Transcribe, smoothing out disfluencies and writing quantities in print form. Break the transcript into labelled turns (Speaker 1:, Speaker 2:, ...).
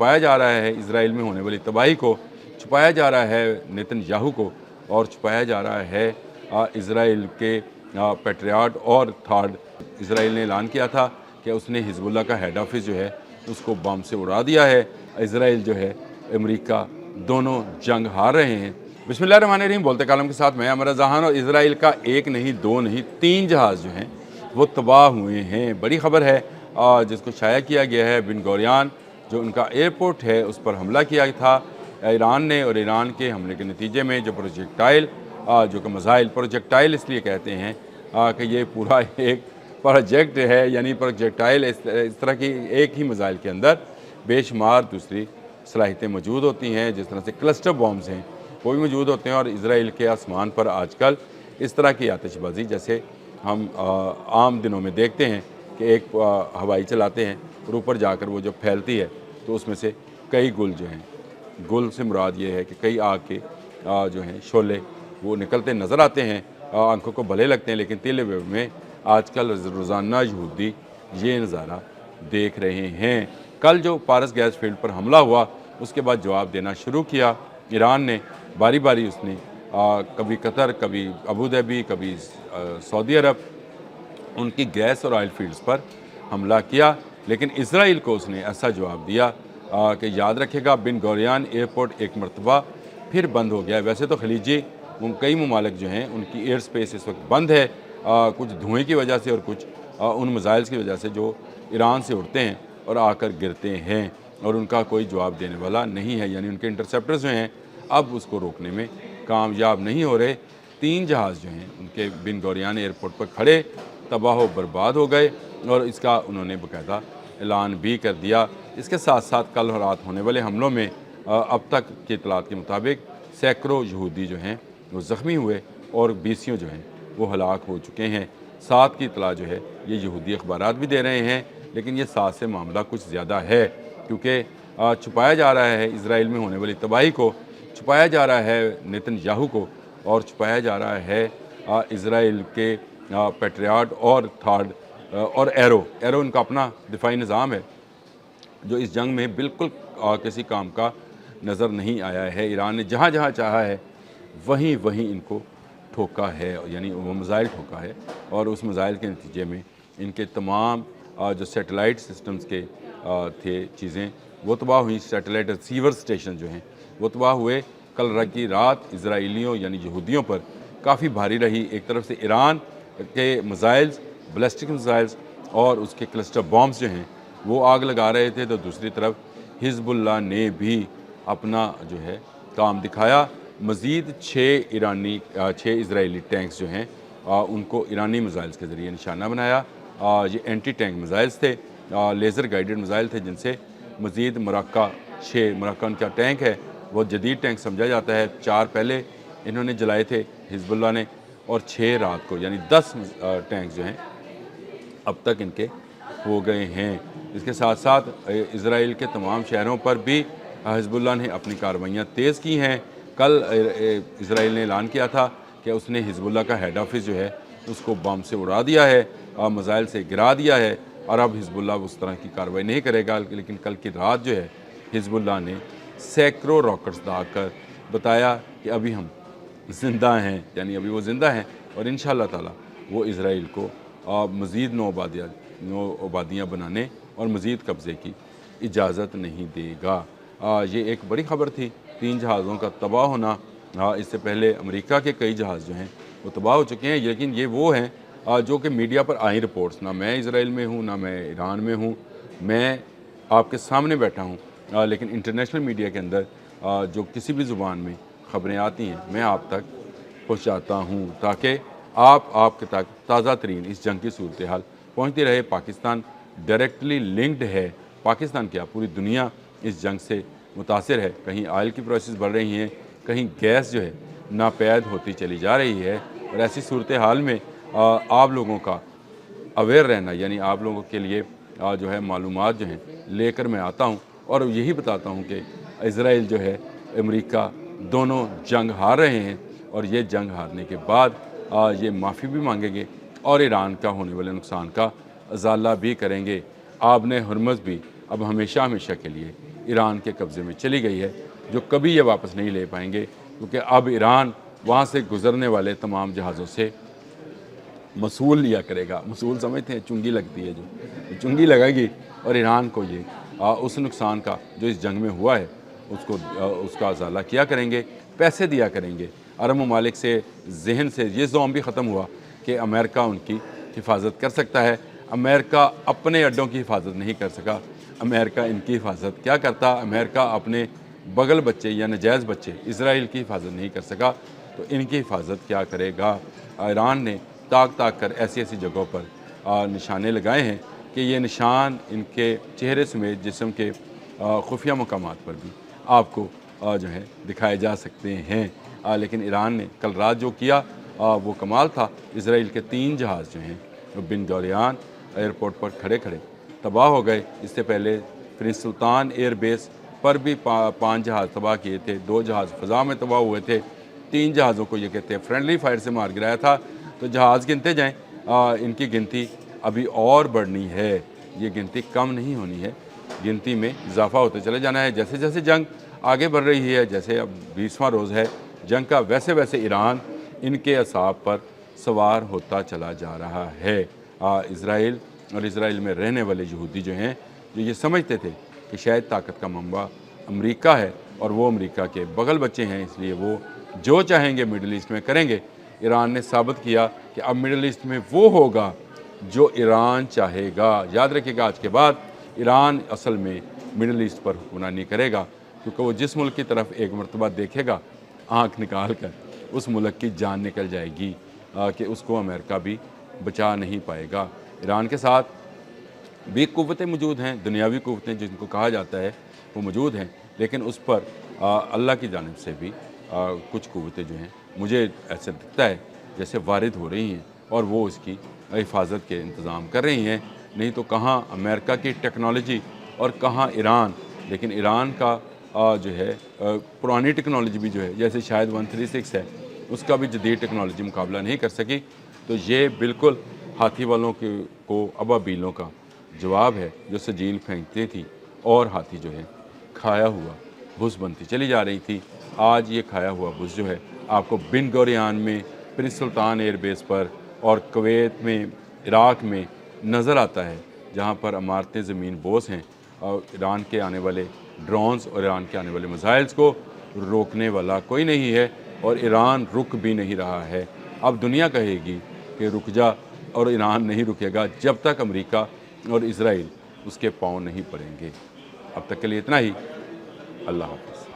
Speaker 1: छुपाया जा रहा है इसराइल में होने वाली तबाही को, छुपाया जा रहा है नेतन्याहू को, और छुपाया जा रहा है इसराइल के पैट्रियट और थर्ड। इसराइल ने ऐलान किया था कि उसने हिजबुल्लाह का हेड ऑफिस जो है उसको बम से उड़ा दिया है। इसराइल जो है, अमेरिका, दोनों जंग हार रहे हैं। बिस्मिल्लाहिर्रहमानिर्रहीम, बोलते कालम के साथ मैं अमर रज़ान। और इसराइल का एक नहीं, दो नहीं, 3 जहाज़ जो हैं वो तबाह हुए हैं। बड़ी ख़बर है जिसको शाया किया गया है। बिन गोरियान जो उनका एयरपोर्ट है उस पर हमला किया था ईरान ने, और ईरान के हमले के नतीजे में जो प्रोजेक्टाइल जो कि मिसाइल, प्रोजेक्टाइल इसलिए कहते हैं कि ये पूरा एक प्रोजेक्ट है, यानी प्रोजेक्टाइल इस तरह की एक ही मिसाइल के अंदर बेशुमार दूसरी सलाहियतें मौजूद होती हैं। जिस तरह से क्लस्टर बॉम्ब्स हैं वो भी मौजूद होते हैं। और इसराइल के आसमान पर आजकल इस तरह की आतिशबाजी जैसे हम आम दिनों में देखते हैं कि एक हवाई चलाते हैं और ऊपर जाकर वो जब फैलती है तो उसमें से कई गुल जो हैं, गुल से मुराद ये है कि कई आग के जो हैं शोले वो निकलते नज़र आते हैं, आंखों को भले लगते हैं, लेकिन तेल वेब में आजकल रोज़ाना यहूदी ये नज़ारा देख रहे हैं। कल जो पारस गैस फील्ड पर हमला हुआ उसके बाद जवाब देना शुरू किया ईरान ने। बारी बारी उसने कभी कतर, कभी अबू धाबी, कभी सऊदी अरब, उनकी गैस और ऑयल फील्ड्स पर हमला किया, लेकिन इसराइल को उसने ऐसा जवाब दिया कि याद रखेगा बिन गोरियान एयरपोर्ट एक मरतबा फिर बंद हो गया। वैसे तो खलीजी कई ममालिक जो हैं उनकी एयर स्पेस इस वक्त बंद है, कुछ धुएँ की वजह से और कुछ उन मिसाइल्स की वजह से जो ईरान से उड़ते हैं और आकर गिरते हैं, और उनका कोई जवाब देने वाला नहीं है। यानी उनके इंटरसेप्टर्स जो हैं अब उसको रोकने में कामयाब नहीं हो रहे। 3 जहाज़ जो हैं उनके बिन गोरियान एयरपोर्ट पर खड़े तबाह व बर्बाद हो गए, और इसका उन्होंने बाकायदा ऐलान भी कर दिया। इसके साथ साथ कल रात होने वाले हमलों में अब तक की इतलात के मुताबिक सैकड़ों यहूदी जो हैं वो ज़ख्मी हुए और 20 जो हैं वो हलाक हो चुके हैं। 7 की इतला जो है ये यहूदी अखबारात भी दे रहे हैं, लेकिन ये 7 से मामला कुछ ज़्यादा है, क्योंकि छुपाया जा रहा है इसराइल में होने वाली तबाही को, छुपाया जा रहा है नेतन्याहू को, और छुपाया जा रहा है इसराइल के पैट्रियट और थर्ड और एरो उनका अपना दिफाई निज़ाम है जो इस जंग में बिल्कुल किसी काम का नज़र नहीं आया है। ईरान ने जहाँ जहाँ चाहा है वहीं वहीं इनको ठोका है, यानी वो मिसाइल ठोका है, और उस मिसाइल के नतीजे में इनके तमाम जो सैटेलाइट सिस्टम्स के थे चीज़ें वो तबाह हुई। सैटेलाइट रिसीवर स्टेशन जो हैं वो तबाह हुए। कल की रात इजराइलियों यानी यहूदियों पर काफ़ी भारी रही। एक तरफ से ईरान के मिसाइल्स, बैलिस्टिक मिसाइल्स और उसके क्लस्टर बॉम्ब्स जो हैं वो आग लगा रहे थे, तो दूसरी तरफ हिजबुल्लाह ने भी अपना जो है काम दिखाया। मज़ीद 6 इजरायली टैंक्स जो हैं उनको ईरानी मिसाइल्स के ज़रिए निशाना बनाया। ये एंटी टैंक मिसाइल्स थे, लेज़र गाइडेड मिसाइल थे, जिनसे मज़ीद मरक्का उनका टैंक है वो जदीद टैंक समझा जाता है। 4 पहले इन्होंने जलाए थे हिजबुल्लाह ने, और 6 रात को, यानी 10 टैंक जो हैं अब तक इनके हो गए हैं। इसके साथ साथ इसराइल के तमाम शहरों पर भी हिजबुल्लाह ने अपनी कार्रवाइयाँ तेज़ की हैं। कल इसराइल ने ऐलान किया था कि उसने हिजबुल्लाह का हेड ऑफिस जो है उसको बम से उड़ा दिया है, मिसाइल से गिरा दिया है, और अब हिजबुल्लाह उस तरह की कार्रवाई नहीं करेगा। लेकिन कल की रात जो है हिजबुल्लाह ने सैकड़ों रॉकेट्स दागकर बताया कि अभी हम ज़िंदा हैं, यानी अभी वो ज़िंदा हैं, और इंशाअल्लाह ताला वो इसराइल को मज़ीद नौ आबादियाँ बनाने और मज़ीद कब्ज़े की इजाज़त नहीं देगा। ये एक बड़ी ख़बर थी, 3 जहाज़ों का तबाह होना। इससे पहले अमेरिका के कई जहाज़ जो हैं वो तबाह हो चुके हैं, लेकिन ये वो हैं जो कि मीडिया पर आई रिपोर्ट्स। ना मैं इसराइल में हूँ, ना मैं ईरान में हूँ, मैं आपके सामने बैठा हूँ, लेकिन इंटरनेशनल मीडिया के अंदर जो किसी भी ज़ुबान में ख़बरें आती हैं मैं आप तक पहुँचाता हूँ, ताकि आपके तक ताज़ा तरीन इस जंग की सूरत हाल पहुँचती रहे। पाकिस्तान डायरेक्टली लिंक्ड है, पाकिस्तान क्या पूरी दुनिया इस जंग से मुतासिर है। कहीं ऑयल की प्राइसेस बढ़ रही हैं, कहीं गैस जो है नापैद होती चली जा रही है, और ऐसी सूरत हाल में आप लोगों का अवेयर रहना, यानी आप लोगों के लिए जो है मालूमात जो हैं लेकर मैं आता हूँ, और यही बताता हूँ कि इसराइल जो है, अमेरिका, दोनों जंग हार रहे हैं, और ये जंग हारने के बाद ये माफ़ी भी मांगेंगे और ईरान का होने वाले नुकसान का अजाला भी करेंगे। आपने हुर्मुज़ भी अब हमेशा हमेशा के लिए ईरान के कब्ज़े में चली गई है, जो कभी ये वापस नहीं ले पाएंगे, क्योंकि अब ईरान वहाँ से गुज़रने वाले तमाम जहाज़ों से मसूल लिया करेगा। मसूल समझते हैं, चुंगी लगती है जो चुंगी लगेगी, और ईरान को ये उस नुकसान का जो इस जंग में हुआ है उसका अजाला किया करेंगे, पैसे दिया करेंगे। अरब ममालिक से जहन से ये ज़ौम भी ख़त्म हुआ कि अमेरिका उनकी हिफाजत कर सकता है। अमेरिका अपने अड्डों की हिफाजत नहीं कर सका, अमेरिका इनकी हिफाजत क्या करता? अमेरिका अपने बगल बच्चे या नजायज़ बच्चे इसराइल की हिफाजत नहीं कर सका, तो इनकी हिफाजत क्या करेगा? ईरान ने ताक ताक कर ऐसी ऐसी जगहों पर निशाने लगाए हैं कि ये निशान इनके चेहरे समेत जिस्म के खुफिया मकामात पर भी आपको जो है दिखाए जा सकते हैं। लेकिन ईरान ने कल रात जो किया वो कमाल था। इसराइल के 3 जहाज़ जो हैं वो बिन गोरियान एयरपोर्ट पर खड़े खड़े तबाह हो गए। इससे पहले प्रिंस सुल्तान एयरबेस पर भी 5 जहाज़ तबाह किए थे, 2 जहाज़ फ़ज़ा में तबाह हुए थे, 3 जहाज़ों को ये कहते हैं फ्रेंडली फायर से मार गिराया था। तो जहाज़ गिनते जाएँ, इनकी गिनती अभी और बढ़नी है, ये गिनती कम नहीं होनी है, गिनती में इजाफा होते चले जाना है। जैसे जैसे जंग आगे बढ़ रही है, जैसे अब 20वां रोज़ है जंग का, वैसे वैसे ईरान इनके असाब पर सवार होता चला जा रहा है। इसराइल और इसराइल में रहने वाले यहूदी जो हैं, जो ये समझते थे कि शायद ताकत का मंबा अमेरिका है और वो अमेरिका के बगल बच्चे हैं, इसलिए वो जो चाहेंगे मिडल ईस्ट में करेंगे। ईरान ने साबित किया कि अब मिडल ईस्ट में वो होगा जो ईरान चाहेगा। याद रखिएगा, आज के बाद ईरान असल में मिडल ईस्ट पर हुक्मरानी करेगा, क्योंकि वो जिस मुल्क की तरफ एक मरतबा देखेगा आँख निकाल कर, उस मुल्क की जान निकल जाएगी कि उसको अमेरिका भी बचा नहीं पाएगा। ईरान के साथ भी कुव्वतें मौजूद हैं, दुनियावी कुव्वतें जिनको कहा जाता है वो मौजूद हैं, लेकिन उस पर अल्लाह की जानिब से भी कुछ कुव्वतें जो हैं मुझे ऐसे दिखता है जैसे वारिद हो रही हैं और वो इसकी हिफाजत के इंतज़ाम कर रही हैं। नहीं तो कहाँ अमेरिका की टेक्नोलॉजी और कहाँ ईरान। लेकिन ईरान का जो है पुरानी टेक्नोलॉजी भी जो है, जैसे शायद 136 है, उसका भी जदीद टेक्नोलॉजी मुकाबला नहीं कर सकी। तो ये बिल्कुल हाथी वालों को अबाबीलों का जवाब है, जो सजील फेंकती थी और हाथी जो है खाया हुआ बुस बनती चली जा रही थी। आज ये खाया हुआ बुस जो है आपको बिन गोरियान में, प्रिंस सुल्तान एयरबेस पर और कुवैत में, इराक़ में नज़र आता है, जहाँ पर इमारतें ज़मीन बोस हैं और ईरान के आने वाले ड्रोन्स और ईरान के आने वाले मिसाइल्स को रोकने वाला कोई नहीं है, और ईरान रुक भी नहीं रहा है। अब दुनिया कहेगी कि रुक जा, और ईरान नहीं रुकेगा जब तक अमेरिका और इसराइल उसके पाँव नहीं पड़ेंगे। अब तक के लिए इतना ही। अल्लाह हाफ़िज़।